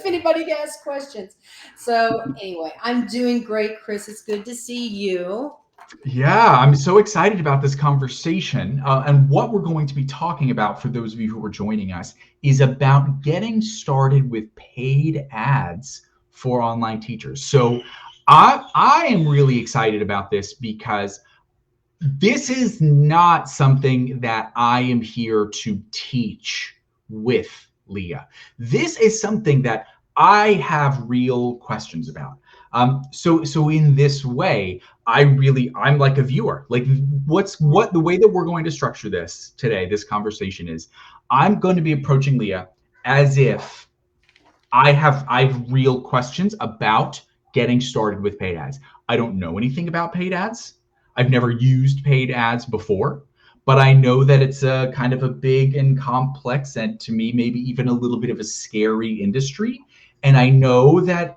if anybody has questions. So anyway, I'm doing great, Chris. It's good to see you. Yeah, I'm so excited about this conversation. And what we're going to be talking about, for those of you who are joining us, is about getting started with paid ads for online teachers. So I am really excited about this because this is not something that I am here to teach with Leah. This is something that I have real questions about. So in this way, I'm like a viewer. Like what the way that we're going to structure this today, this conversation is, I'm going to be approaching Leah as if I have real questions about getting started with paid ads. I don't know anything about paid ads. I've never used paid ads before, but I know that it's a kind of a big and complex, and to me maybe even a little bit of a scary industry. And I know that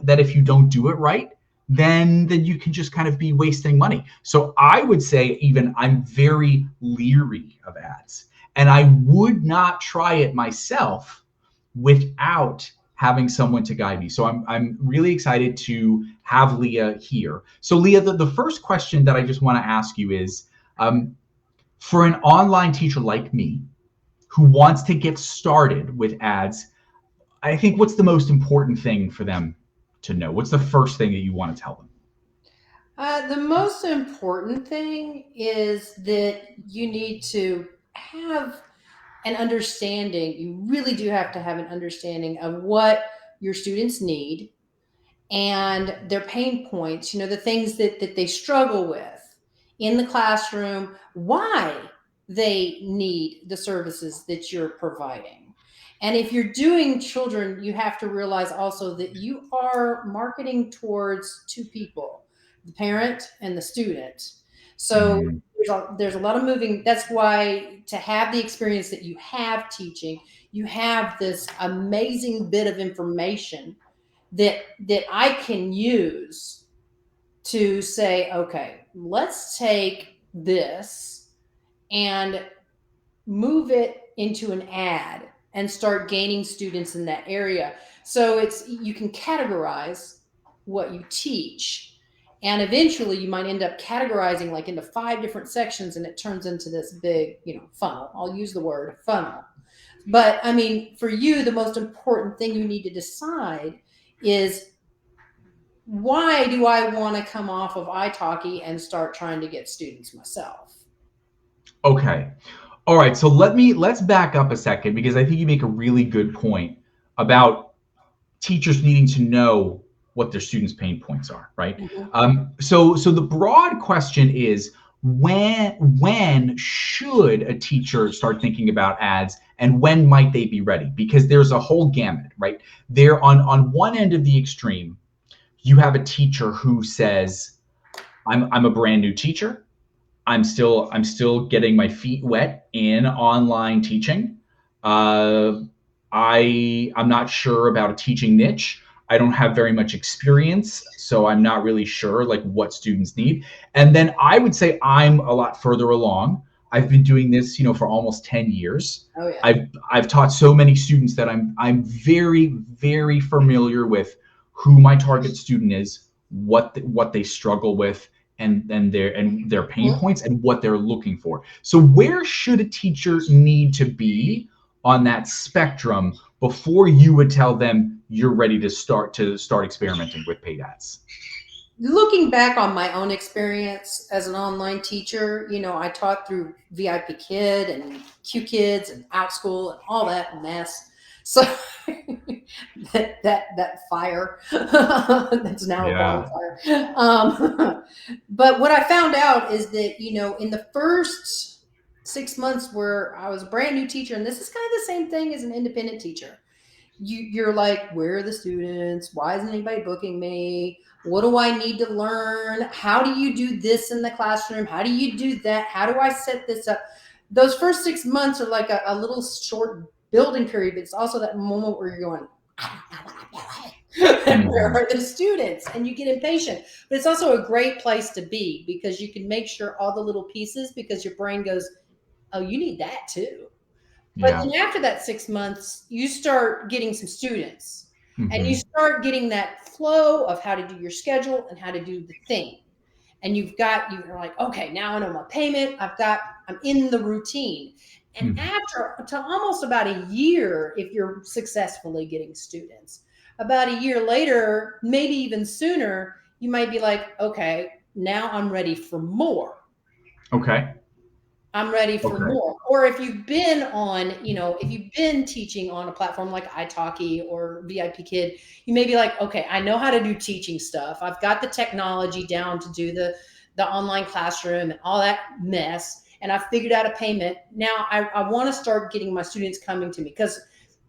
that if you don't do it right, then you can just kind of be wasting money. So I would say even I'm very leery of ads, and I would not try it myself without having someone to guide me. So I'm really excited to have Leah here. So Leah, the first question that I just want to ask you is, for an online teacher like me who wants to get started with ads, I think what's the most important thing for them to know? What's the first thing that you want to tell them? The most important thing is that you need to have an understanding. You really do have to have an understanding of what your students need and their pain points, the things that they struggle with in the classroom, why they need the services that you're providing. And if you're doing children, you have to realize also that you are marketing towards two people, the parent and the student. So Mm, there's a lot of moving. That's why to have the experience that you have teaching, you have this amazing bit of information that I can use to say, okay, let's take this and move it into an ad and start gaining students in that area. So you can categorize what you teach. And eventually you might end up categorizing like into 5 different sections and it turns into this big, funnel. I'll use the word funnel. But I mean, for you, the most important thing you need to decide is, why do I want to come off of italki and start trying to get students myself? okay. All right. So let's back up a second, because I think you make a really good point about teachers needing to know what their students' pain points are, right? Mhm. So the broad question is, when should a teacher start thinking about ads, and when might they be ready? Because there's a whole gamut, right? There on one end of the extreme, you have a teacher who says, I'm a brand new teacher. I'm still getting my feet wet in online teaching. Uh, I'm not sure about a teaching niche. I don't have very much experience, so I'm not really sure like what students need. And then I would say I'm a lot further along. I've been doing this, for almost 10 years. Oh yeah. I've taught so many students that I'm very, very familiar with who my target student is, what they struggle with, and their pain Mhm. points and what they're looking for. So where should a teacher need to be on that spectrum before you would tell them you're ready to start experimenting with paid ads? Looking back on my own experience as an online teacher, I taught through VIP Kid and Q Kids and OutSchool and all that mess. So that fire that's now a Yeah. bonfire. But what I found out is that in the first 6 months where I was a brand new teacher, and this is kind of the same thing as an independent teacher, you're like, where are the students? Why isn't anybody booking me? What do I need to learn? How do you do this in the classroom? How do you do that? How do I set this up? Those first 6 months are like a little short building period, but it's also that moment where you're going, I don't know what I'm doing. And where Mhm. are the students? And you get impatient. But it's also a great place to be because you can make sure all the little pieces, because your brain goes, oh, you need that too. But Yeah. then after that 6 months, you start getting some students. And you Hmm. start getting that flow of how to do your schedule and how to do the thing. And you're like, okay, now I know my payment. I'm in the routine. And Hmm. after to almost about a year, if you're successfully getting students, about a year later, maybe even sooner, you might be like, okay, now I'm ready for more. Okay. I'm ready for Okay. more. Or if you've been on, if you've been teaching on a platform like italki or VIP Kid, you may be like, okay, I know how to do teaching stuff. I've got the technology down to do the online classroom and all that mess. And I've figured out a payment. Now I want to start getting my students coming to me, because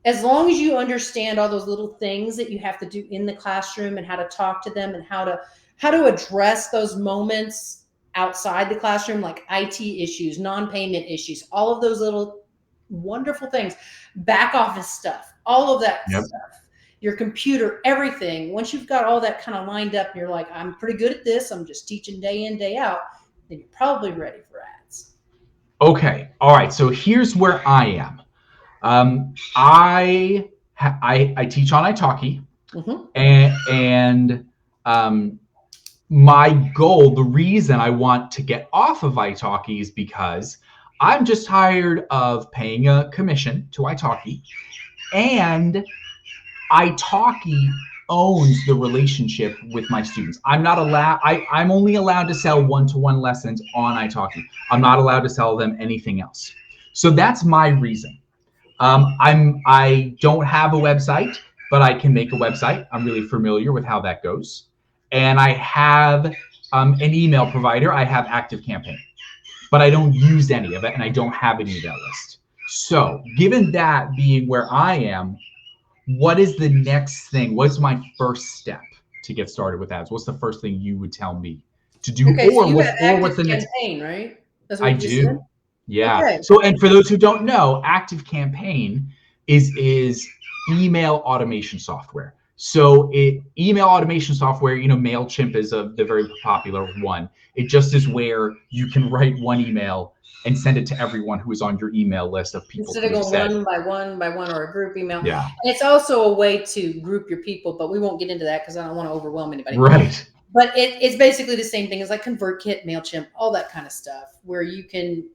as long as you understand all those little things that you have to do in the classroom and how to talk to them and how to address those moments outside the classroom, like IT issues, non-payment issues, all of those little wonderful things, back office stuff, all of that Yep. stuff, your computer, everything. Once you've got all that kind of lined up and you're like, I'm pretty good at this, I'm just teaching day in, day out, then you're probably ready for ads. Okay. All right. So here's where I am. I teach on italki, Mm-hmm. and my goal, the reason I want to get off of italki is because I'm just tired of paying a commission to italki, and italki owns the relationship with my students. I'm not allowed. I'm only allowed to sell one-to-one lessons on italki. I'm not allowed to sell them anything else. So that's my reason. I don't have a website, but I can make a website. I'm really familiar with how that goes, and I have an email provider. I have ActiveCampaign, but I don't use any of it, and I don't have an email list. So, given that being where I am, what is the next thing? What's my first step to get started with ads? What's the first thing you would tell me to do, Okay, so you have or active what's the next? campaign, right? That's what I you just said. do. Yeah. Okay. So, and for those who don't know, ActiveCampaign is email automation software. So, email automation software, Mailchimp is the very popular one. It just is where you can write one email and send it to everyone who is on your email list of people Instead who of have going said, one by one by one or a group email. And yeah, it's also a way to group your people, but we won't get into that because I don't want to overwhelm anybody. right. But it's basically the same thing as like ConvertKit, MailChimp, all that kind of stuff, where you can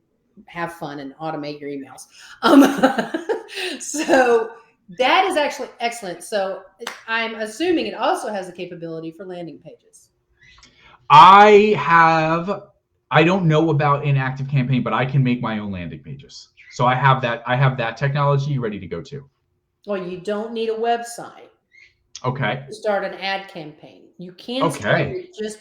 have fun and automate your emails. Um, so that is actually excellent. So I'm assuming it also has the capability for landing pages. I have, I don't know about inactive campaign, but I can make my own landing pages. So I have that technology ready to go to. Well, you don't need a website Okay. to start an ad campaign. You can start Okay. it just,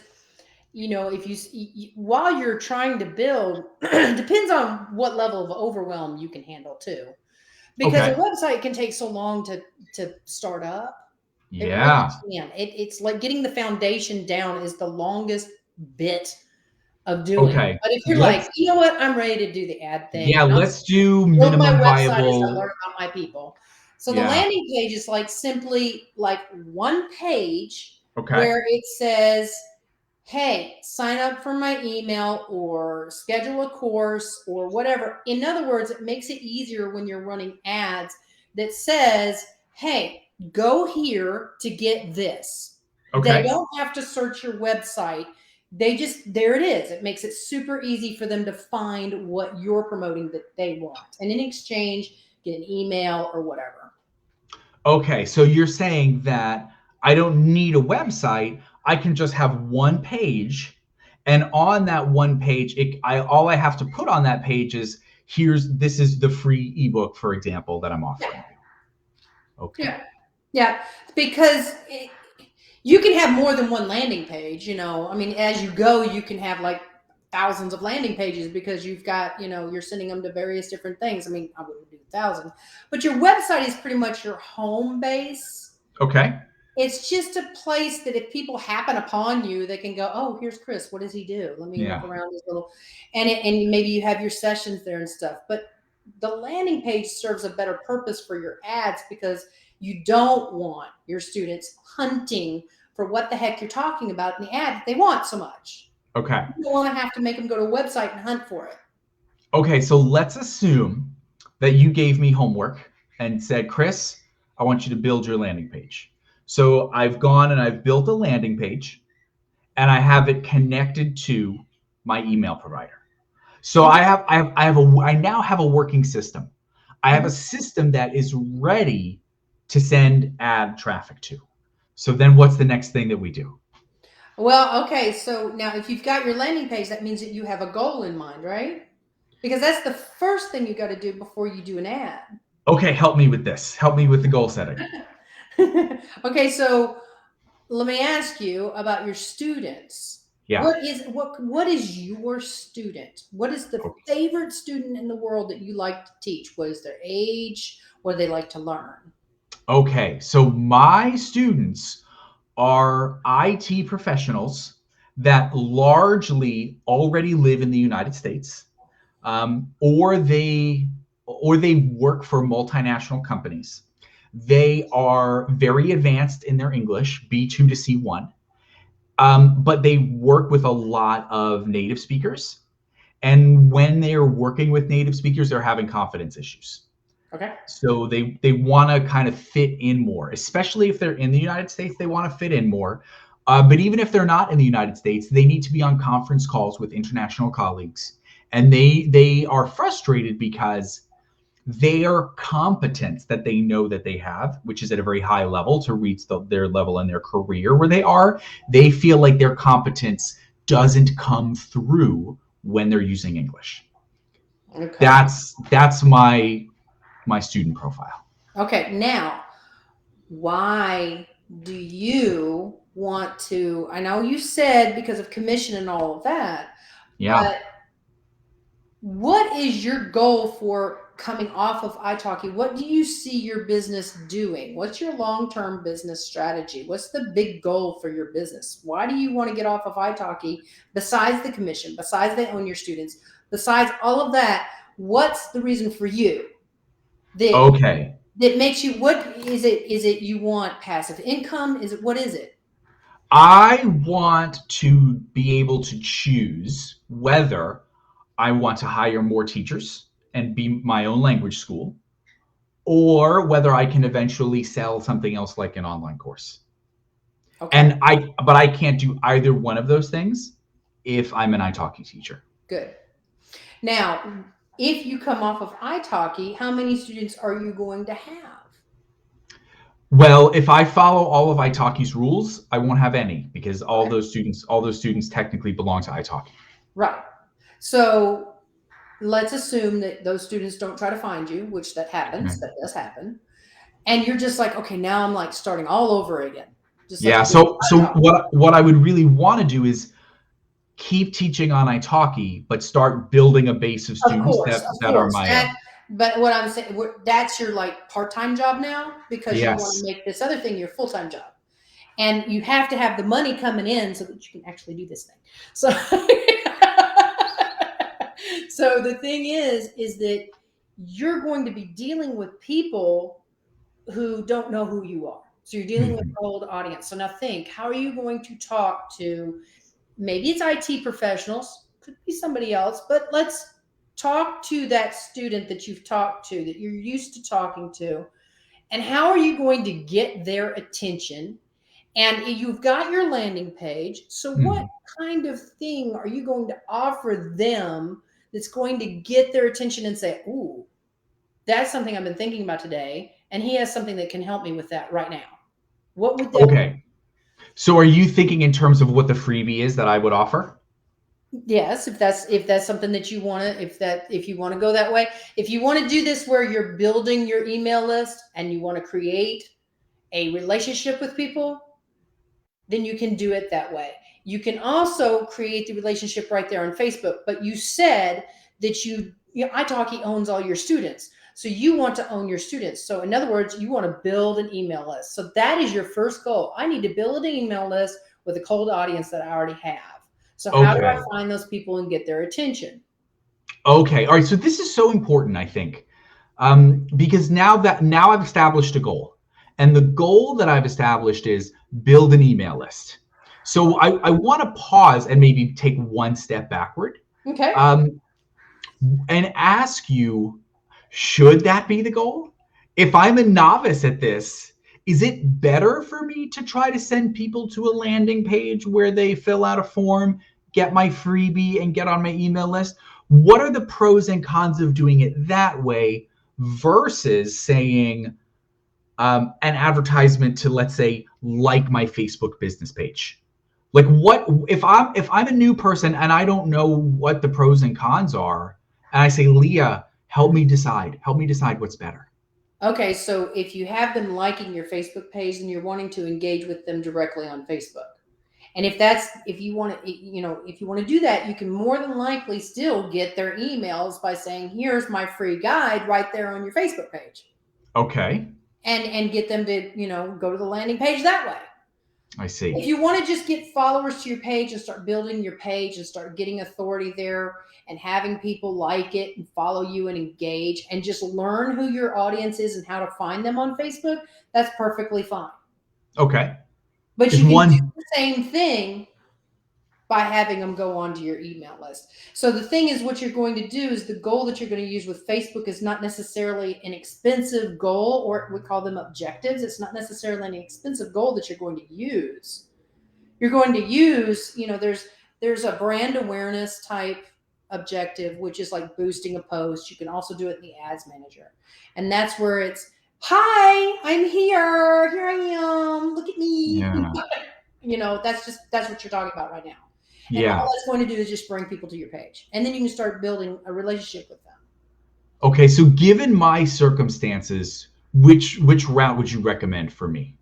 if while you're trying to build, depends on what level of overwhelm you can handle too, because a Okay. website can take so long to start up. It really Yeah. can. It's like getting the foundation down is the longest bit of doing it. Okay. But if you're like, Let's, you know what, I'm ready to do the ad thing, yeah, and I'll let's do build my minimum website as I viable. learn about my people. So the Yeah. landing page is like simply like one page Okay. where it says, hey, sign up for my email or schedule a course or whatever. In other words, it makes it easier when you're running ads that says, hey, go here to get this. They Okay. don't have to search your website. They just, there it is. It makes it super easy for them to find what you're promoting that they want. And in exchange, get an email or whatever. Okay. So you're saying that I don't need a website. I can just have one page, and on that one page, all I have to put on that page is this is the free ebook, for example, that I'm offering you. Okay. Yeah. Yeah. Because you can have more than one landing page. I mean, as you go, you can have like thousands of landing pages because you've got, you're sending them to various different things. I mean, I wouldn't do 1,000, but your website is pretty much your home base. Okay. It's just a place that if people happen upon you, they can go, oh, here's Chris. What does he do? Let me look Yeah. around his little, and maybe you have your sessions there and stuff. But the landing page serves a better purpose for your ads because you don't want your students hunting for what the heck you're talking about in the ad that they want so much. Okay. You don't want to have to make them go to a website and hunt for it. Okay. So let's assume that you gave me homework and said, Chris, I want you to build your landing page. So I've gone and I've built a landing page and I have it connected to my email provider. So Okay. I now have a working system. I have a Mhm. system that is ready to send ad traffic to. So then what's the next thing that we do? Well, okay. So now, if you've got your landing page, that means that you have a goal in mind, right? Because that's the first thing you got to do before you do an ad. Okay, help me with this. Help me with the goal setting. Okay, so let me ask you about your students. Yeah. What is your student? What is the favorite student in the world that you like to teach? What is their age? What do they like to learn? Okay, so my students are IT professionals that largely already live in the United States, or they work for multinational companies. They are very advanced in their English, B2 to C1, but they work with a lot of native speakers. And when they are working with native speakers, they're having confidence issues. Okay. So they want to kind of fit in more, especially if they're in the United States. They want to fit in more. But even if they're not in the United States, they need to be on conference calls with international colleagues, and they are frustrated because their competence that they know that they have, which is at a very high level to reach their level in their career where they are, they feel like their competence doesn't come through when they're using English. Okay. That's my student profile. Okay. Now, why do you want to? I know you said because of commission and all of that, Yeah. but what is your goal for coming off of italki? What do you see your business doing? What's your long-term business strategy? What's the big goal for your business? Why do you want to get off of italki besides the commission, besides they own your students, besides all of that? What's the reason for you that Okay. that makes you, what is it? Is it you want passive income? Is it, what is it? I want to be able to choose whether I want to hire more teachers and be my own language school, or whether I can eventually sell something else like an online course. Okay, But I can't do either one of those things if I'm an italki teacher. good. Now, if you come off of italki, how many students are you going to have? Well, if I follow all of italki's rules, I won't have any because Okay. all those students technically belong to italki. Right. So let's assume that those students don't try to find you, which that happens, Okay. that does happen. And you're just like, okay, now I'm like starting all over again, just like Yeah. you did with So italki. what I would really want to do is keep teaching on italki, but start building a base of students Of that are course. my own. That, but what I'm saying, that's your like part-time job now because you want to Yes. make this other thing your full-time job. And you have to have the money coming in so that you can actually do this thing. So, so the thing is that you're going to be dealing with people who don't know who you are. So you're dealing with Mhm. a cold audience. So now think, how are you going to talk to, maybe it's IT professionals, could be somebody else, but let's talk to that student that you've talked to, that you're used to talking to, and how are you going to get their attention? And you've got your landing page. So what Mhm. kind of thing are you going to offer them that's going to get their attention and say, "Ooh, that's something I've been thinking about today, and he has something that can help me with that right now." What would that? Okay. So are you thinking in terms of what the freebie is that I would offer? Yes, if that's something that you want to, if you want to go that way, if you want to do this where you're building your email list and you want to create a relationship with people, then you can do it that way. You can also create the relationship right there on Facebook, but you said that italki owns all your students. So you want to own your students. So in other words, you want to build an email list. So that is your first goal. I need to build an email list with a cold audience that I already have. So how do I Okay. find those people and get their attention? Okay. All right. So this is so important, I think, because now I've established a goal, and the goal that I've established is build an email list. So I want to pause and maybe take one step backward, Okay. um, and ask you, should that be the goal? If I'm a novice at this, is it better for me to try to send people to a landing page where they fill out a form, get my freebie, and get on my email list? What are the pros and cons of doing it that way versus saying an advertisement to, let's say, like my Facebook business page? Like, what if I'm a new person and I don't know what the pros and cons are, and I say, Leah, help me decide what's better. Okay, so if you have them liking your Facebook page, then you're wanting to engage with them directly on Facebook. And if you want to, if you want to do that, you can more than likely still get their emails by saying, "Here's my free guide right there on your Facebook page," Okay, and get them to, go to the landing page that way. I If see. you want to just get followers to your page and start building your page and start getting authority there and having people like it and follow you and engage and just learn who your audience is and how to find them on Facebook, that's perfectly fine. Okay, But is you can do one the same thing by having them go onto your email list. So the thing is, what you're going to do is the goal that you're going to use with Facebook is not necessarily an expensive goal, or we call them objectives. It's not necessarily an expensive goal that you're going to use. You're going to use, there's a brand awareness type objective, which is like boosting a post. You can also do it in the ads manager. And that's where it's, hi, I'm here. Here I am. Look at me. Yeah, That's what you're talking about right now. And all yeah. that's going to do is just bring people to your page. And then you can start building a relationship with them. Okay, so given my circumstances, which route would you recommend for me?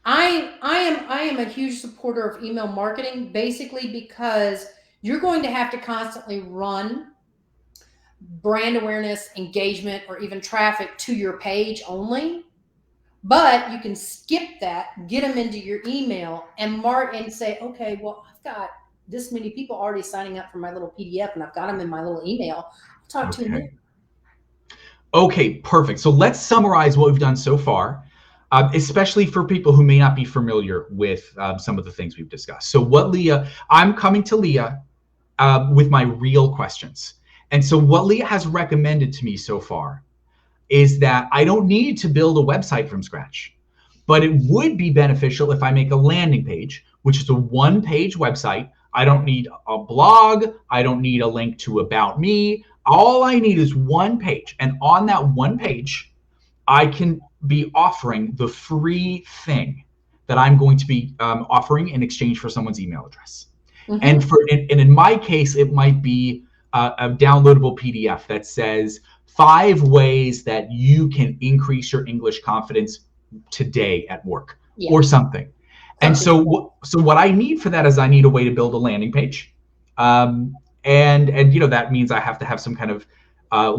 I am a huge supporter of email marketing, basically because you're going to have to constantly run brand awareness, engagement, or even traffic to your page only. But you can skip that, get them into your email, and mark and say, okay, well, I've got this many people already signing up for my little PDF, and I've got them in my little email. I'll talk to them Okay. there. Okay, perfect. So let's summarize what we've done so far, especially for people who may not be familiar with some of the things we've discussed. So, I'm coming to Leah with my real questions. And so, what Leah has recommended to me so far is that I don't need to build a website from scratch, but it would be beneficial if I make a landing page, which is a one-page website. I don't need a blog. I don't need a link to About Me. All I need is one page. And on that one page, I can be offering the free thing that I'm going to be offering in exchange for someone's email address. Mm-hmm. And in my case, it might be a downloadable PDF that says 5 ways that you can increase your English confidence today at work, Yeah. or something. And Something. so what I need for that is I need a way to build a landing page. And that means I have to have some kind of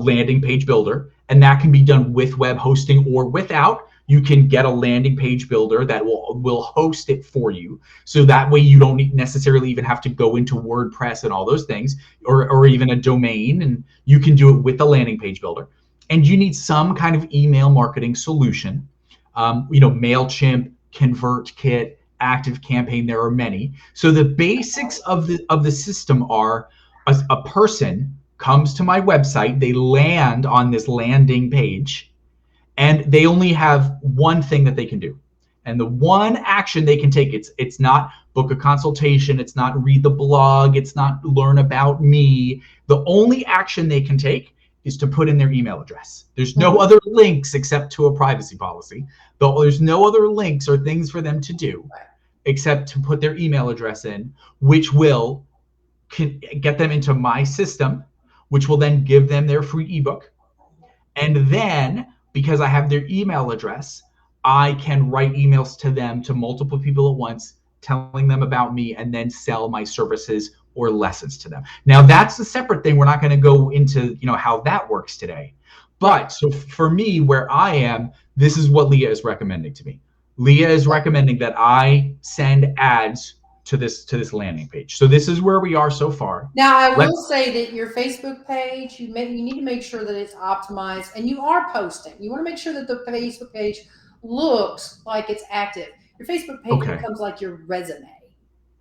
landing page builder, and that can be done with web hosting or without. You can get a landing page builder that will host it for you, so that way you don't necessarily even have to go into WordPress and all those things, or even a domain, and you can do it with the landing page builder. And you need some kind of email marketing solution. MailChimp, ConvertKit, ActiveCampaign. There are many. So the basics of the system are a person comes to my website, they land on this landing page, and they only have one thing that they can do. And the one action they can take, it's not book a consultation, it's not read the blog, it's not learn about me. The only action they can take is to put in their email address. There's no other links except to a privacy policy. There's no other links or things for them to do except to put their email address in, which will get them into my system, which will then give them their free ebook. And then, because I have their email address, I can write emails to them, to multiple people at once, telling them about me, and then sell my services or lessons to them. Now, that's a separate thing. We're not going to go into how that works today. But so for me, where I am, this is what Leah is recommending to me. Leah is recommending that I send ads to this landing page. So this is where we are so far. Now, I will say that your Facebook page, you need to make sure that it's optimized and you are posting. You want to make sure that the Facebook page looks like it's active. Your Facebook page becomes like your resume.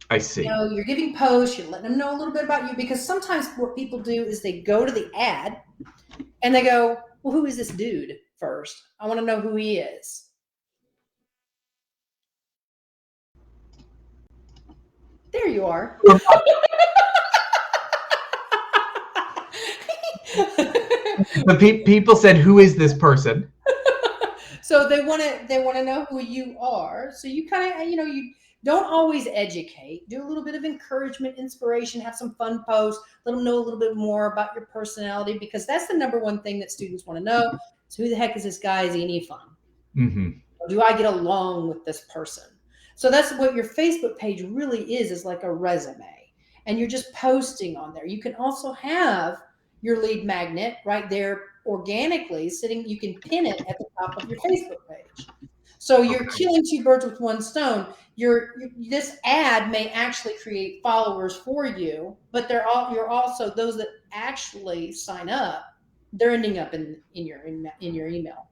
I see. You're giving posts, you're letting them know a little bit about you, because sometimes what people do is they go to the ad and they go, well, who is this dude first? I want to know who he is. there you are. But people said, "Who is this person?" So they want to know who you are. So you kind of, you don't always educate. Do a little bit of encouragement, inspiration, have some fun posts, let them know a little bit more about your personality, because that's the number one thing that students want to know. So who the heck is this guy? Is he any fun? Mm-hmm. Do I get along with this person? So that's what your Facebook page really is like a resume. And you're just posting on there. You can also have your lead magnet right there organically sitting. You can pin it at the top of your Facebook page. So you're Okay. killing two birds with one stone. This ad may actually create followers for you, but you're also those that actually sign up. They're ending up in your email.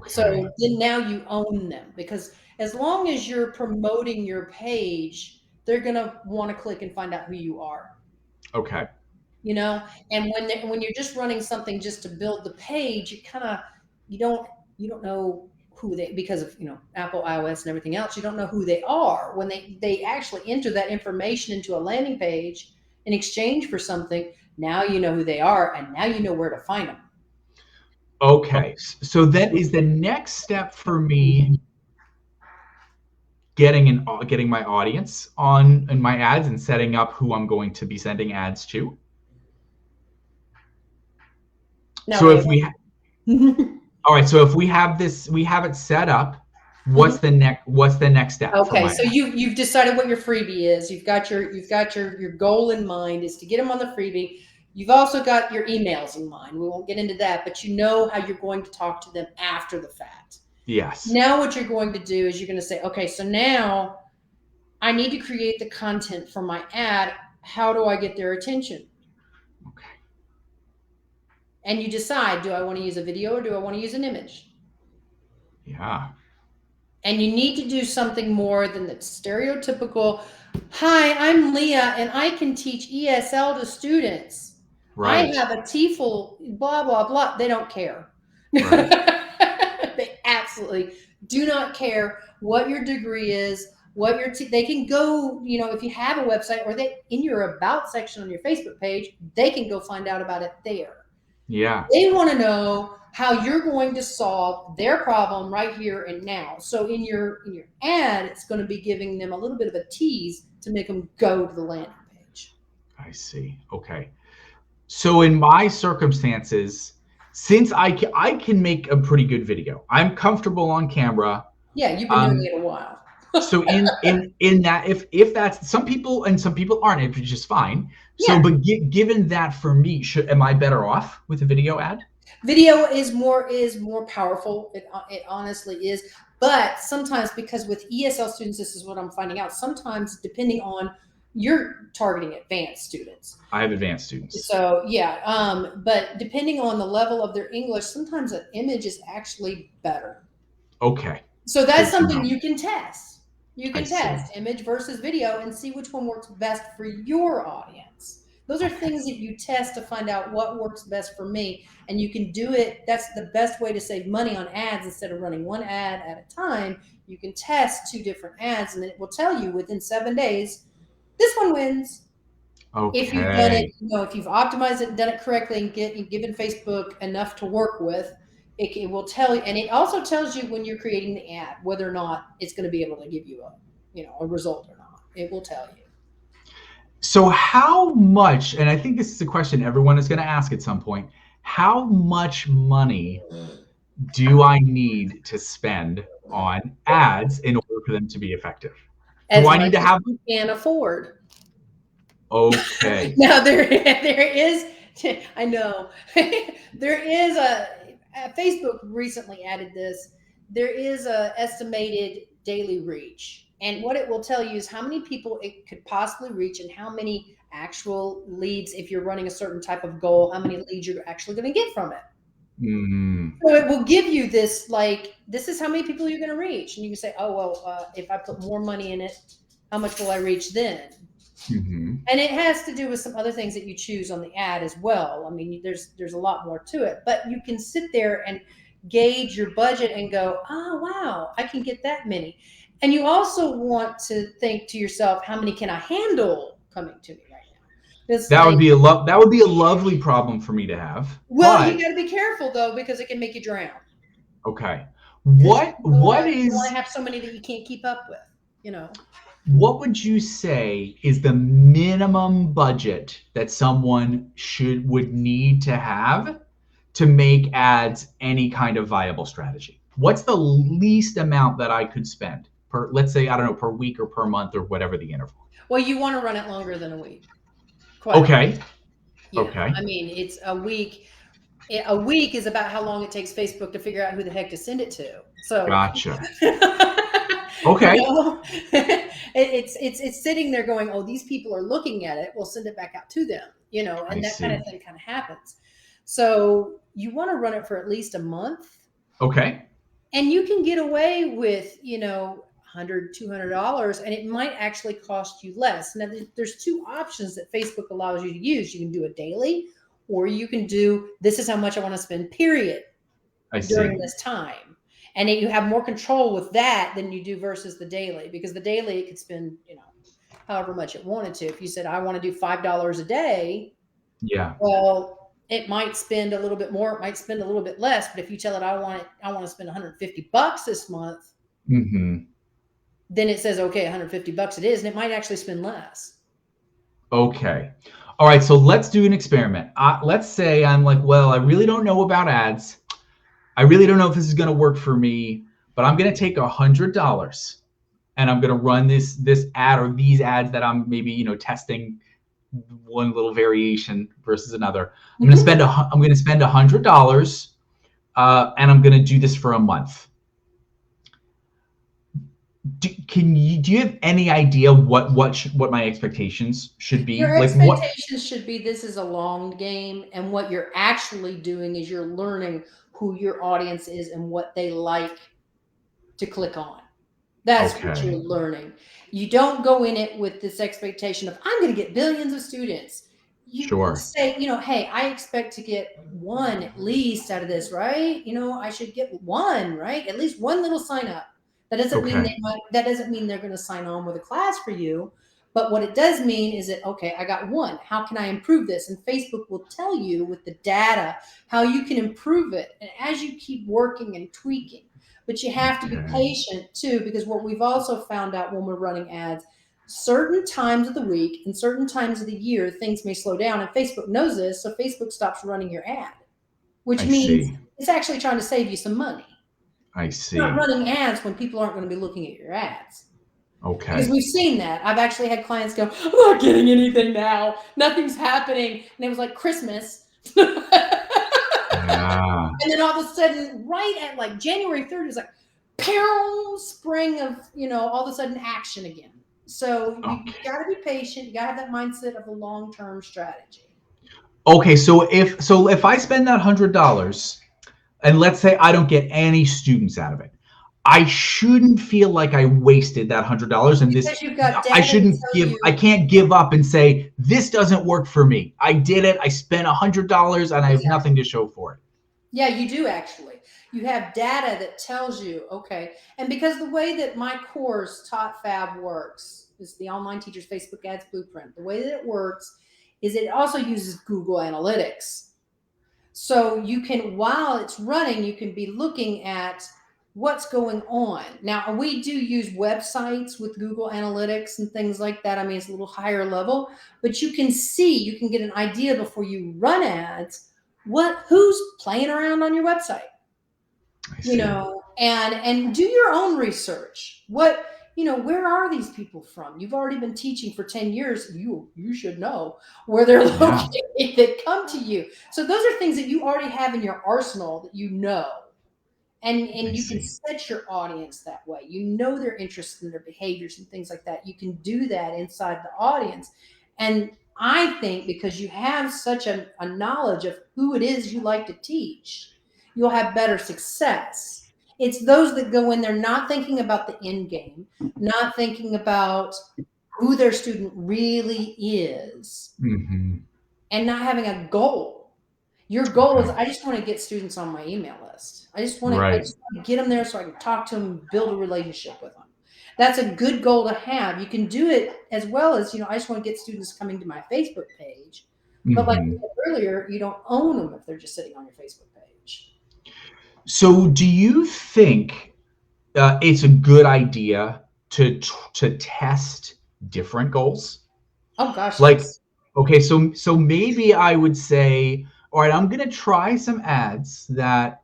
So Okay. then now you own them, because as long as you're promoting your page, they're going to want to click and find out who you are, Okay. and when you're just running something just to build the page, you don't you don't know who they, because of Apple iOS and everything else, you don't know who they are when they actually enter that information into a landing page in exchange for something. Now you know who they are, and now you know where to find them. Okay. So then is the next step for me getting my audience on in my ads and setting up who I'm going to be sending ads to? Now So if wait. we all right, so if we have it set up, what's the next step for Okay, my so ad? you've decided what your freebie is. You've got your goal in mind is to get them on the freebie. You've also got your emails in mind. We won't get into that, but you know how you're going to talk to them after the fact. Yes. Now what you're going to do is you're going to say, okay, so now I need to create the content for my ad. How do I get their attention? Okay. And you decide, do I want to use a video or do I want to use an image? Yeah. And you need to do something more than the stereotypical, hi, I'm Leah and I can teach ESL to students. I Right. have a TEFL, blah, blah, blah. They don't care. Right. They absolutely do not care what your degree is, they can go, if you have a website, or they in your about section on your Facebook page, they can go find out about it there. Yeah. They want to know how you're going to solve their problem right here and now. So in your ad, it's going to be giving them a little bit of a tease to make them go to the landing page. I see. Okay. So in my circumstances, since I can make a pretty good video, I'm comfortable on camera. Yeah, you've been doing Um, it a while. so in that, if that's, some people and some people aren't, it's just fine. So, Yeah, but given that, for me, am I better off with a video ad? video is more powerful. It honestly is. But sometimes, because with ESL students, this is what I'm finding out. Sometimes, depending on, you're targeting advanced students. I have advanced students. So yeah, but depending on the level of their English, sometimes an image is actually better. Okay. So that's Good to something know. you can test. You I can see. test image versus video and see which one works best for your audience. Those are Okay. things that you test to find out what works best for me. And you can do it. That's the best way to save money on ads. Instead of running one ad at a time, you can test two different ads, and it will tell you within 7 days, this one wins. If you've done it, Okay. if you've optimized it and done it correctly and given Facebook enough to work with, it will tell you. And it also tells you when you're creating the ad whether or not it's going to be able to give you a result or not. It will tell you. So how much, and I think this is a question everyone is going to ask at some point, how much money do I need to spend on ads in order for them to be effective? Do As I much need to as have, you can afford. okay. Now there is, I know, there is Facebook recently added this. There is a estimated daily reach, and what it will tell you is how many people it could possibly reach, and how many actual leads, if you're running a certain type of goal, how many leads you're actually going to get from it. Mm, So it will give you this, like, this is how many people you're going to reach, and you can say, oh well, if I put more money in it, how much will I reach then? hmm. And it has to do with some other things that you choose on the ad as well. I mean, there's a lot more to it, but you can sit there and gauge your budget and go, oh wow, I can get that many. And you also want to think to yourself, how many can I handle coming to me right now? It's That would like, be that would be a lovely problem for me to have. well, you But got to be careful though, because it can make you drown. okay, Because what you don't want to is have so many that you can't keep up with. You know. what would you say is the minimum budget that someone would need to have to make ads any kind of viable strategy? What's the least amount that I could spend per, let's say, I don't know, per week or per month or whatever the interval? Well, you want to run it longer than a week. Quite honestly. Okay. You know, Okay. I mean, it's a week. A week is about how long it takes Facebook to figure out who the heck to send it to. So, Gotcha. you Okay. know, it's sitting there going, oh, these people are looking at it. We'll send it back out to them. You know, I and that kind of see. thing kind of happens. So you want to run it for at least a month, Okay. and you can get away with, $100, $200, and it might actually cost you less. Now there's two options that Facebook allows you to use. You can do a daily, or you can do, this is how much I want to spend, period, I during see. this time. And then you have more control with that than you do versus the daily, because the daily it could spend, however much it wanted to. If you said, I want to do $5 a day, Yeah. well, it might spend a little bit more, it might spend a little bit less, but if you tell it, I want to spend $150 this month, Hmm. then it says, okay, $150 it is, and it might actually spend less. Okay. All right. So let's do an experiment. Let's say I'm like, well, I really don't know about ads. I really don't know if this is going to work for me, but I'm going to take $100 and I'm going to run this ad or these ads that I'm maybe testing one little variation versus another. I'm going to spend $100, and I'm going to do this for a month. Do you have any idea what my expectations should be? Your Like what? expectations should be, this is a long game, and what you're actually doing is you're learning who your audience is and what they like to click on. That's what you're Okay. learning. You don't go in it with this expectation of, I'm going to get billions of students. You Sure. say, hey, I expect to get one at least out of this, right? I should get one, right? At least one little sign up. Okay. That doesn't mean they're going to sign on with a class for you. But what it does mean is that, okay, I got one. How can I improve this? And Facebook will tell you with the data how you can improve it. And as you keep working and tweaking, but you have to be Okay. patient too, because what we've also found out when we're running ads, certain times of the week and certain times of the year, things may slow down. And Facebook knows this. So Facebook stops running your ad, which I means see. it's actually trying to save you some money. I It's not see. running ads when people aren't going to be looking at your ads. Because Okay. we've seen that. I've actually had clients go, I'm not getting anything now. Nothing's happening. And it was like Christmas. And Yeah. then all of a sudden, right at like January 3rd, it was like, pow, spring of, all of a sudden action again. So you Okay. got to be patient. You got to have that mindset of a long-term strategy. Okay. So if I spend that $100 and let's say I don't get any students out of it, I shouldn't feel like I wasted that $100 and this Because you've got I data to shouldn't tell give you. I can't give up and say this doesn't work for me. I did it. I spent $100 and I have Exactly. nothing to show for it. Yeah, you do actually. You have data that tells you, okay. And because the way that my course, Taught Fab, works is the Online Teachers Facebook Ads Blueprint. The way that it works is it also uses Google Analytics. So you can, while it's running, you can be looking at what's going on. Now, we do use websites with Google Analytics and things like that. I mean, it's a little higher level, but you can see, you can get an idea before you run ads, who's playing around on your website, I see. and do your own research. Where are these people from? You've already been teaching for 10 years. You should know where they're Yeah, located that come to you. So those are things that you already have in your arsenal that you know. I And you can see. set your audience that way. You know their interests and their behaviors and things like that. You can do that inside the audience. And I think because you have such a knowledge of who it is you like to teach, you'll have better success. It's those that go in there not thinking about the end game, not thinking about who their student really is, Hmm. and not having a goal. Your goal is, Okay. I just want to get students on my email list. I Right. just want to get them there so I can talk to them, build a relationship with them. That's a good goal to have. You can do it as well as, I just want to get students coming to my Facebook page. But like I Hmm. said earlier, you don't own them if they're just sitting on your Facebook page. So, do you think it's a good idea to test different goals? Oh gosh, Like, yes. okay, so maybe I would say, all right, I'm gonna try some ads that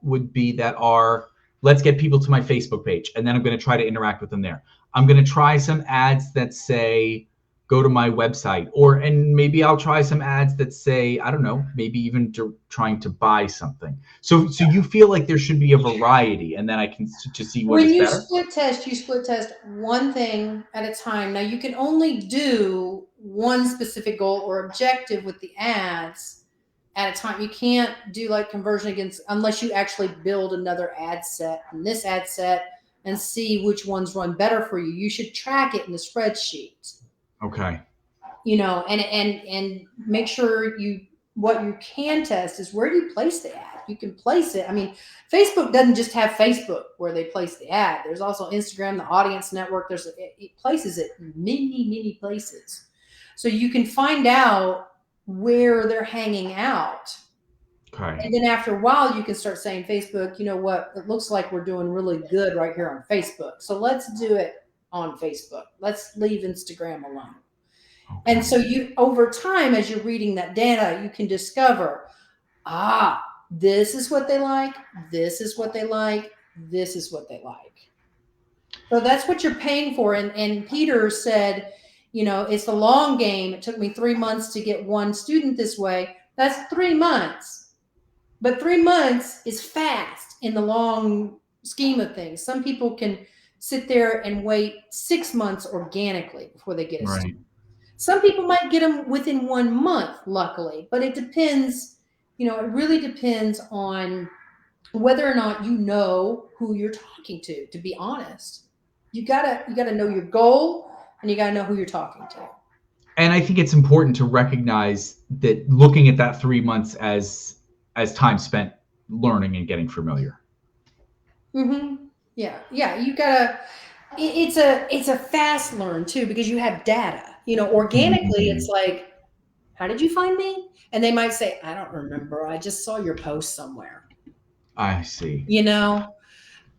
are, let's get people to my Facebook page, and then I'm gonna try to interact with them there. I'm gonna try some ads that say, go to my website, and maybe I'll try some ads that say, I don't know, maybe even trying to buy something. So you feel like there should be a variety, and then I can to see what When is you better. split test, you split test one thing at a time. Now you can only do one specific goal or objective with the ads at a time. You can't do like conversion against unless you actually build another ad set and this ad set and see which ones run better for you. You should track it in the spreadsheet, Okay. and make sure what you can test is where do you place the ad. You can place it. I mean, Facebook doesn't just have Facebook where they place the ad. There's also Instagram, the audience network. It places it in many places, so you can find out where they're hanging out. Okay. And then after a while, you can start saying, Facebook, you know what? It looks like we're doing really good right here on Facebook. So let's do it on Facebook. Let's leave Instagram alone. And Okay. so over time, as you're reading that data, you can discover, this is what they like, this is what they like, this is what they like. So that's what you're paying for. And Peter said, it's the long game. It took me 3 months to get one student this way. That's 3 months. But 3 months is fast in the long scheme of things. Some people can sit there and wait 6 months organically before they get a Right. student. Some people might get them within 1 month, luckily, but it depends. It really depends on whether or not you know who you're talking to. To be honest, you gotta know your goal, and you gotta know who you're talking to. And I think it's important to recognize that looking at that 3 months as time spent learning and getting familiar. Yeah, yeah. You gotta. It's a fast learn too because you have data. Organically, it's Mhm. like, how did you find me? And they might say, I don't remember. I just saw your post somewhere. I see. You know,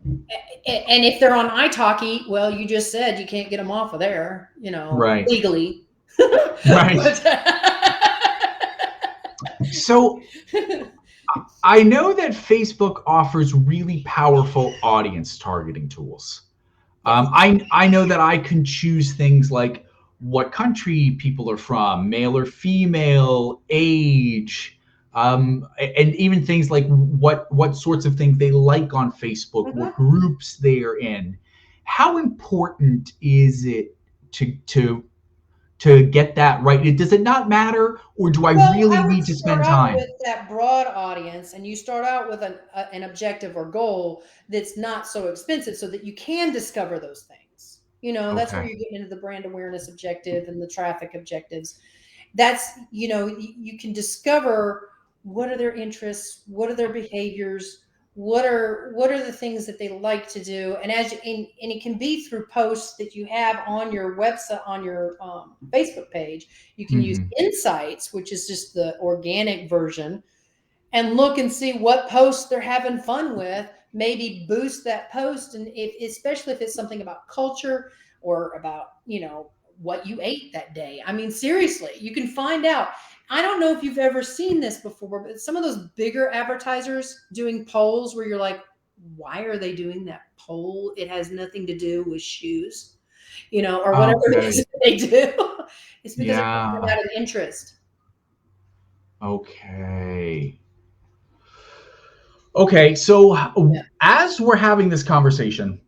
and if they're on italki, well, you just said you can't get them off of there, Right. legally. Right. But So I know that Facebook offers really powerful audience targeting tools. yes. I know that I can choose things like what country people are from, male or female, age, and even things like what sorts of things they like on Facebook, what Mhm. groups they are in. How important is it to get that right? Does it not matter, or do I Well, really I would need to start spend out with time? that broad audience, and you start out with an objective or goal that's not so expensive, so that you can discover those things. That's where Okay. you're getting into the brand awareness objective and the traffic objectives. That's you can discover what are their interests, what are their behaviors, what are the things that they like to do, and and it can be through posts that you have on your website, on your Facebook page. You can use Hmm. insights, which is just the organic version, and look and see what posts they're having fun with. Maybe boost that post, and especially if it's something about culture or about what you ate that day. I mean, seriously, you can find out. I don't know if you've ever seen this before, but some of those bigger advertisers doing polls where you're like, why are they doing that poll? It has nothing to do with shoes, or whatever it is Okay. that they do. It's because they're doing it Yeah. out of interest. Okay. Okay. So Yeah. as we're having this conversation,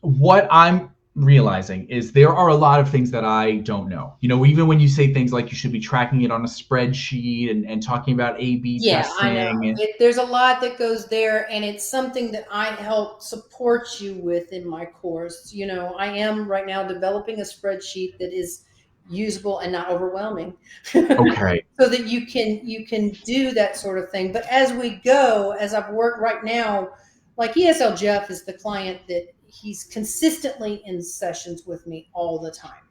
what I'm realizing is there are a lot of things that I don't know. Even when you say things like you should be tracking it on a spreadsheet and talking about A/B Yeah, I know. testing. There's a lot that goes there, and it's something that I help support you with in my course. I am right now developing a spreadsheet that is usable and not overwhelming, Okay. so that you can do that sort of thing. But as we go, as I've worked right now, like ESL Jeff is the client that he's consistently in sessions with me all the time.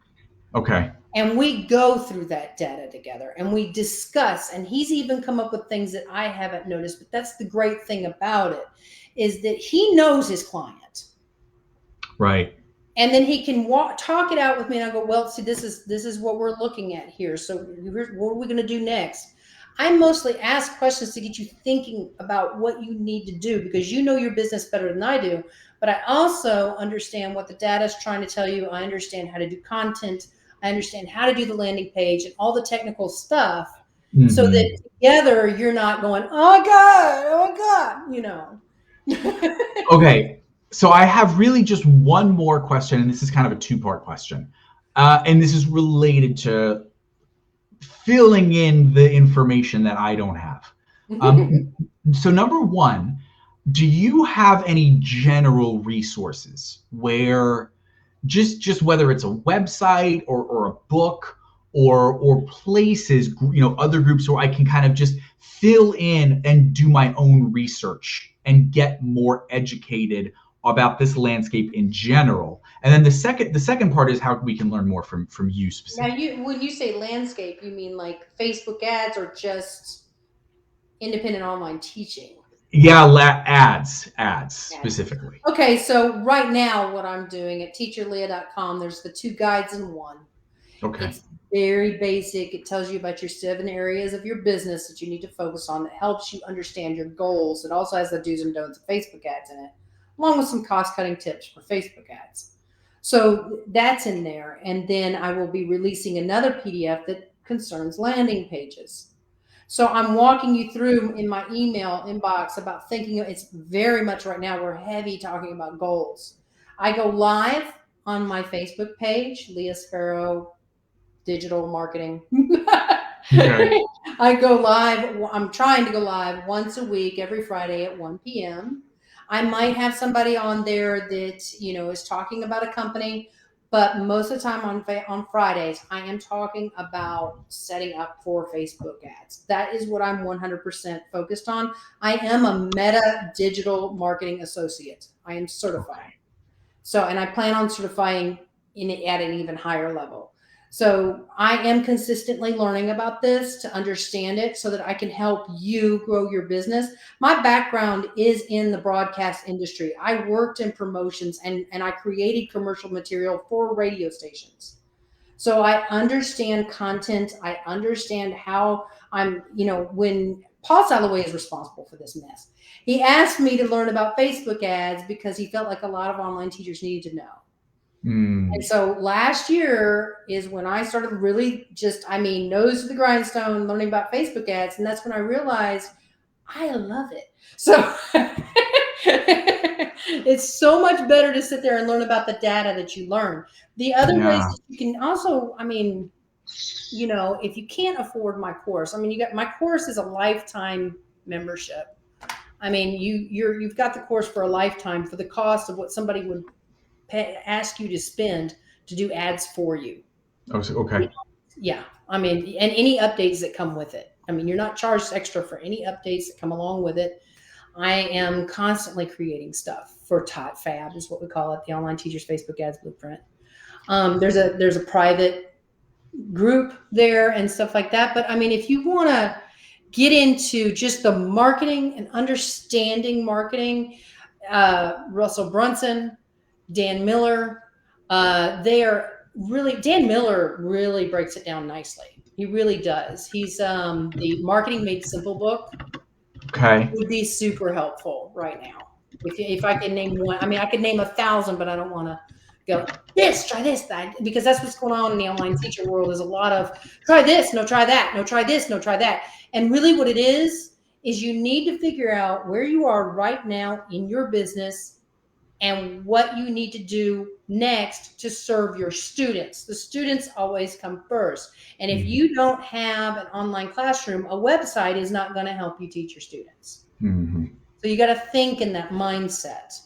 Okay. And we go through that data together and we discuss, and he's even come up with things that I haven't noticed. But that's the great thing about it, is that he knows his client. Right. And then he can talk it out with me, and I go, well, see, this is what we're looking at here. So here's what are we going to do next? I mostly ask questions to get you thinking about what you need to do, because you know your business better than I do. But I also understand what the data is trying to tell you. I understand how to do content. I understand how to do the landing page and all the technical stuff, so that together you're not going, oh God, you know. Okay. So I have really just one more question, and this is kind of a two-part question. And this is related to filling in the information that I don't have. So number one, do you have any general resources where just whether it's a website or a book or places, other groups where I can kind of just fill in and do my own research and get more educated about this landscape in general? And then the second part is how we can learn more from you specifically. Now, when you say landscape, you mean like Facebook ads or just independent online teaching? Yeah, ads specifically. Okay, so right now what I'm doing at teacherleah.com, there's the 2 guides in one. Okay. It's very basic. It tells you about your 7 areas of your business that you need to focus on, that helps you understand your goals. It also has the do's and don'ts of Facebook ads in it, along with some cost-cutting tips for Facebook ads. So that's in there. And then I will be releasing another PDF that concerns landing pages. So I'm walking you through in my email inbox about thinking. It's very much right now, we're heavy talking about goals. I go live on my Facebook page, Leah Sparrow Digital Marketing. Okay. I go live. I'm trying to go live once a week, every Friday at 1 p.m. I might have somebody on there that, is talking about a company, but most of the time on Fridays, I am talking about setting up for Facebook ads. That is what I'm 100% focused on. I am a Meta Digital Marketing Associate. I am certified. Okay. So, and I plan on certifying at an even higher level. So I am consistently learning about this to understand it so that I can help you grow your business. My background is in the broadcast industry. I worked in promotions and I created commercial material for radio stations. So I understand content. I understand how when Paul Salloway is responsible for this mess. He asked me to learn about Facebook ads because he felt like a lot of online teachers needed to know. And so last year is when I started really nose to the grindstone, learning about Facebook ads. And that's when I realized I love it. So it's so much better to sit there and learn about the data that you learn. The other ways that you can also, if you can't afford my course, my course is a lifetime membership. You've got the course for a lifetime for the cost of what somebody would ask you to spend to do ads for you. Oh, okay. Yeah. And any updates that come with it. You're not charged extra for any updates that come along with it. I am constantly creating stuff for Fab is what we call it, the Online Teachers Facebook Ads Blueprint. There's a private group there and stuff like that. But if you want to get into just the marketing and understanding marketing, Russell Brunson, Dan Miller, Dan Miller really breaks it down nicely. He really does. He's the Marketing Made Simple book. Okay. Would be super helpful right now. If I can name one, I could name 1,000, but I don't want to go try this, that, because that's what's going on in the online teacher world. Is a lot of try this, no, try that, no, try this, no, try that. And really what it is you need to figure out where you are right now in your business and what you need to do next to serve your students. The students always come first. And if you don't have an online classroom, a website is not going to help you teach your students. Mm-hmm. So you got to think in that mindset.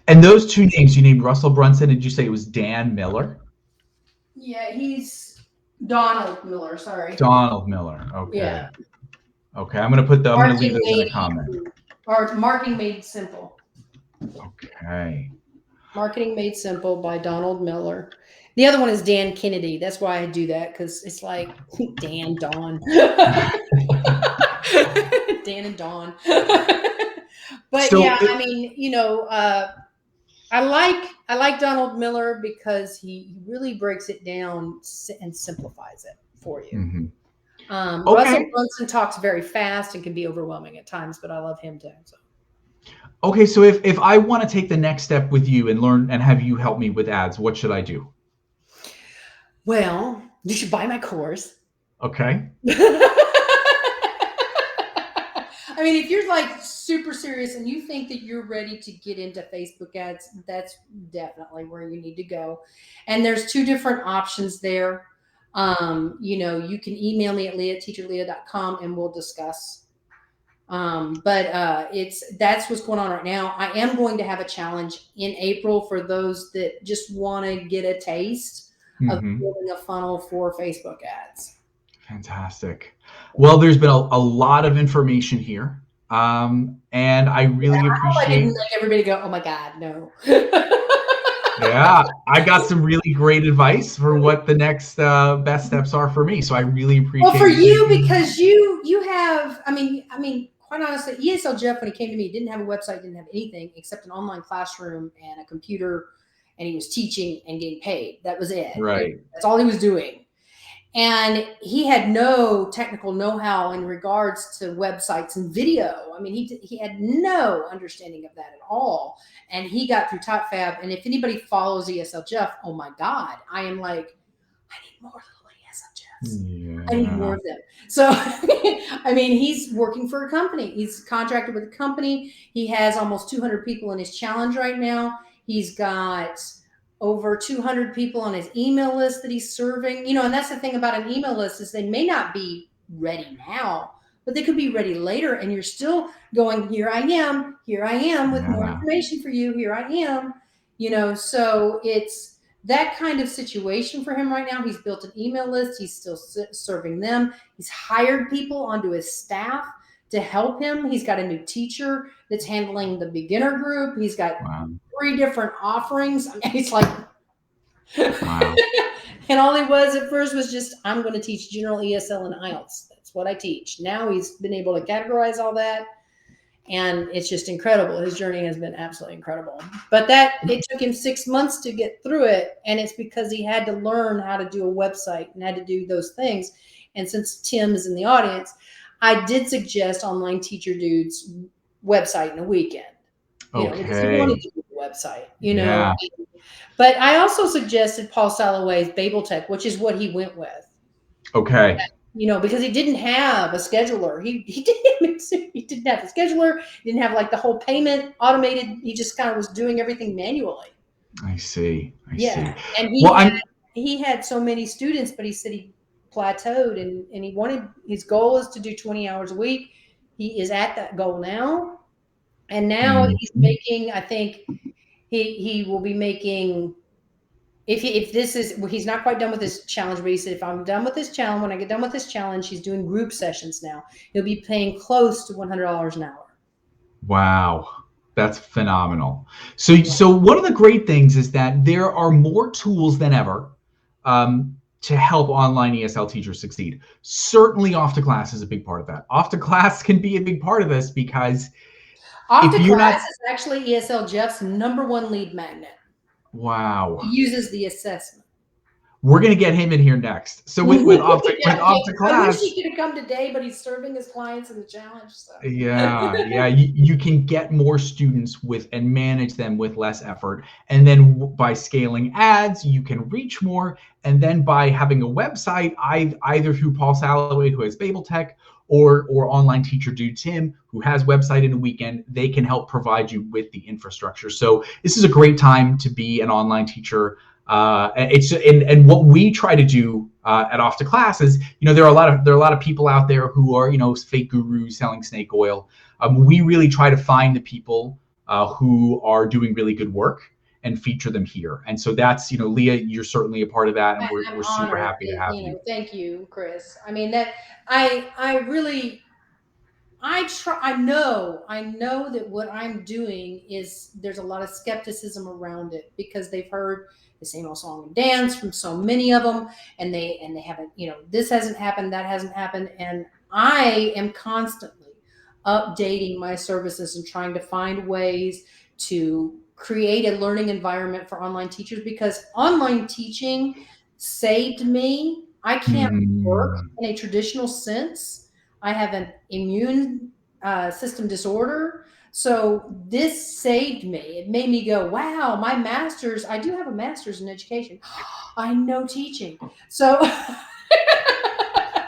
And those 2 names, you named Russell Brunson. Did you say it was Dan Miller? Yeah, he's Donald Miller. Sorry. Donald Miller. Okay. Yeah. Okay, I'm going to leave those in the comment. Or Marketing Made Simple. Okay. Marketing Made Simple by Donald Miller. The other one is Dan Kennedy. That's why I do that, because it's like Dan, Don. Dan and Don. But So yeah, I mean, I like Donald Miller because he really breaks it down and simplifies it for you. Mhm. Russell Okay. Brunson talks very fast and can be overwhelming at times, but I love him too. So. Okay, so if I want to take the next step with you and learn and have you help me with ads, what should I do? Well, you should buy my course. Okay. I mean, if you're like super serious and you think that you're ready to get into Facebook ads, that's definitely where you need to go. And there's two different options there. You can email me at leah@teacherleah.com and we'll discuss. But that's what's going on right now. I am going to have a challenge in April for those that just want to get a taste of Hmm. building a funnel for Facebook ads. Fantastic. Well, there's been a lot of information here. And I really I hope I didn't appreciate, make everybody go, "Oh my God, no." yeah, I got some really great advice for what the next best steps are for me. So I really Well, appreciate for you you, taking the time. because you have, I mean, quite honestly, ESL Jeff, when he came to me, didn't have a website, didn't have anything except an online classroom and a computer, and he was teaching and getting paid. That was it. Right. That's all he was doing. And he had no technical know-how in regards to websites and video. I mean, he had no understanding of that at all. And he got through TopFab. And if anybody follows ESL Jeff, oh my God, I am like, I need more little ESL Jeffs. I need more Yeah. of them. So, I mean, he's working for a company. He's contracted with a company. He has almost 200 people in his challenge right now. He's got over 200 people on his email list that he's serving. And that's the thing about an email list is they may not be ready now, but they could be ready later. And you're still going, here I am with more Yeah. information for you. Here I am. So it's that kind of situation for him right now. He's built an email list. He's still serving them. He's hired people onto his staff to help him. He's got a new teacher that's handling the beginner group. He's got Wow. 3 different offerings. I mean, it's like, Wow. and all he was at first was just, I'm going to teach general ESL and IELTS. That's what I teach. Now he's been able to categorize all that. And it's just incredible. His journey has been absolutely incredible. But it took him 6 months to get through it. And it's because he had to learn how to do a website and had to do those things. And since Tim is in the audience, I did suggest Online Teacher Dude's website in a weekend, because he wanted Okay. to do a website, Yeah. But I also suggested Paul Salloway's Babeltech, which is what he went with. Okay. Because he didn't have a scheduler. He didn't have a scheduler. He didn't have like the whole payment automated. He just kind of was doing everything manually. I see. I Yeah, see. and Well, I'm he had so many students, but he said he plateaued, and he wanted, his goal is to do 20 hours a week. He is at that goal now, and now he's Mhm. making. I think he will be making. If this is, well, he's not quite done with this challenge, but he said, if I'm done with this challenge, when I get done with this challenge, he's doing group sessions now. He'll be paying close to $100 an hour. Wow, that's phenomenal. So one of the great things is that there are more tools than ever to help online ESL teachers succeed. Certainly, off to class is a big part of that. Off to class can be a big part of this because Off if to you're class not, is actually ESL Jeff's #1 lead magnet. He wow, uses the assessment. we're gonna get him in here next. So with Yeah, off to I wish he class, could have come today, but he's serving his clients in the challenge. So yeah, you can get more students with and manage them with less effort. And then by scaling ads, you can reach more. And then by having a website, either through Paul Salloway, who has Babel Tech, or Online Teacher Dude Tim, who has website in a weekend, they can help provide you with the infrastructure. So this is a great time to be an online teacher. And what we try to do at Off to Class is, there are a lot of people out there who are, fake gurus selling snake oil. We really try to find the people who are doing really good work and feature them here. And so that's, Leah, you're certainly a part of that, and I'm we're super honored. happy to have you. Thank you, Chris. I mean, that I really I know that what I'm doing is there's a lot of skepticism around it because they've heard the same old song and dance from so many of them, and they haven't, this hasn't happened, that hasn't happened, and I am constantly updating my services and trying to find ways to create a learning environment for online teachers because online teaching saved me. I can't work Mm, in a traditional sense. I have an immune system disorder. So this saved me. It made me go, wow, my master's, I do have a master's in education. I know teaching. So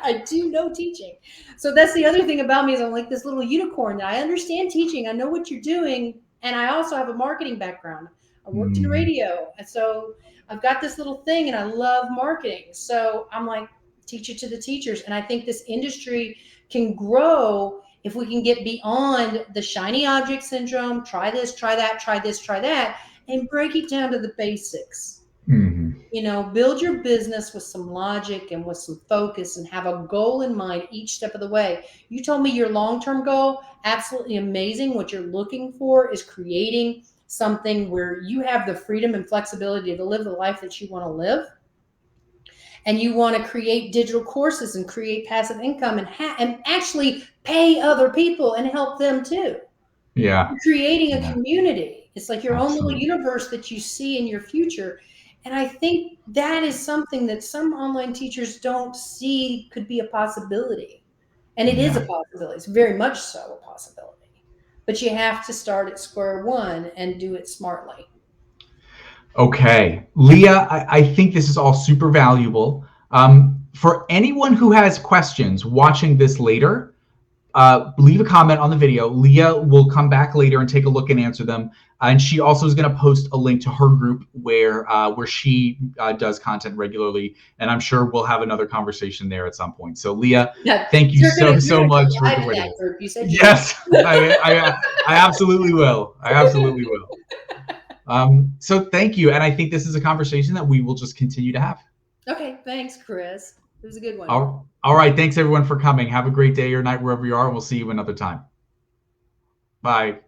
I do know teaching. So that's the other thing about me is I'm like this little unicorn. I understand teaching. I know what you're doing. And I also have a marketing background. I worked in mm, radio. And so I've got this little thing and I love marketing. So I'm like, teach it to the teachers. And I think this industry can grow if we can get beyond the shiny object syndrome, try this, try that, try this, try that, and break it down to the basics. mm. Build your business with some logic and with some focus and have a goal in mind each step of the way. You told me your long-term goal, absolutely amazing. What you're looking for is creating something where you have the freedom and flexibility to live the life that you want to live. And you want to create digital courses and create passive income and actually pay other people and help them too. Yeah, You're creating a yeah, community. It's like your own little absolutely. universe that you see in your future. And I think that is something that some online teachers don't see could be a possibility. And it is Yeah. a possibility. It's very much so a possibility. But you have to start at square one and do it smartly. Okay, Leah, I think this is all super valuable. For anyone who has questions watching this later, leave a comment on the video. Leah will come back later and take a look and answer them. And she also is going to post a link to her group where she does content regularly. And I'm sure we'll have another conversation there at some point. So Leah, Yeah, thank you you're so gonna much go for live in joining that us. group. You said you would. Yes, I absolutely will. I absolutely will. So thank you. And I think this is a conversation that we will just continue to have. Okay, thanks, Chris. It was a good one. All right. Thanks everyone for coming. Have a great day or night wherever you are. And we'll see you another time. Bye.